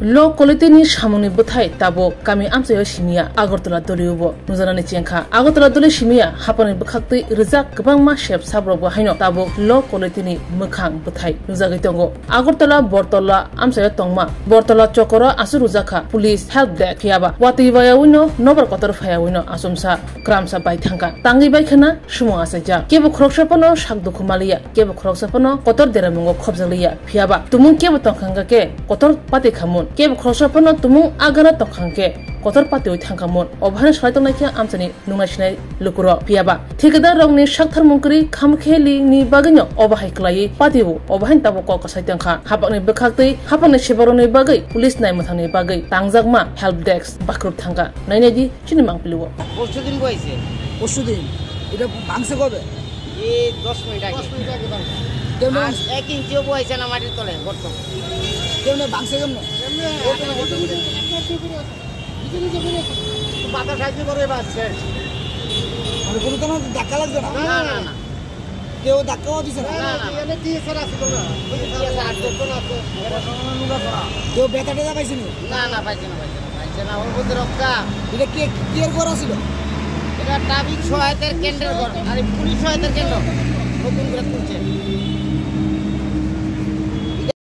लो कलेतेनि सामुनि बथाय ताबो कामी आमसायाव सिमिया आगरतला दलिउबो नुजानानै चेंखा आगरतला दलि सिमिया हापानि बखाक्तै रोजा गोबां मा शेप साब्रबो हायनो ताबो लो कलेतेनि मोखां बथाय नुजागै दंगो आगरतला बरतला आमसायाव तंमा बरतला चकरा आसु रुजाखा पुलिस हेल्प डेस्क फियाबा वातिबायावनो नबर कतर फायावनो आसुमसा क्रामसा बायथांका तांगि बायखना सुमो आसाजा केबो खरकसापनो साकदुखुमालिया केबो खरकसापनो कतर देरामुंगो खबजलिया फियाबा तुमुं केबो तंखांगा के कतर पाते खामुन केबो खरकसापनो तुमुं आगाना तंखांके कतर पाते थांखामुन अभान सलायतंनायखे आमसानि नुनायसिनाय लुकुरो फियाबा ठेकेदार रंनि साक्थार मुंकरि खामखेलिनि बागैनो अबाहाय क्लायै पातेबो अबाहाय ताबो क कसायतंखा हापानि बखाक्तै हापानि सेबारनि बागै पुलिस नायमथांनि बागै तांजागमा हेल्प डेस्क बाख्रुब थांगा नायनायदि चिनि मांपिलुओ পরশুদিন বইছে পরশুদিন এটা ভাঙছে কবে এই 10 মিনিট আগে কেমন 1 ইঞ্চিও বইছে না মাটির তলে গর্ত কেমন ভাঙছে কেমন বাতাস সাহায্য করে বাঁচছে মানে কোনো তো ধাক্কা লাগবে না না না না কেউ ধাক্কাও দিছে না না না এনে দিয়েছে রাস্তা না ওই দিয়েছে আর তো না তো কেউ বেতা টেতা পাইছে না না পাইছে না ওর মধ্যে রক্ষা এটা কে কেয়ার করা ছিল এটা ট্রাফিক সহায়তার কেন্দ্রের ঘর আর পুলিশ সহায়তার কেন্দ্র নতুন করে খুলছে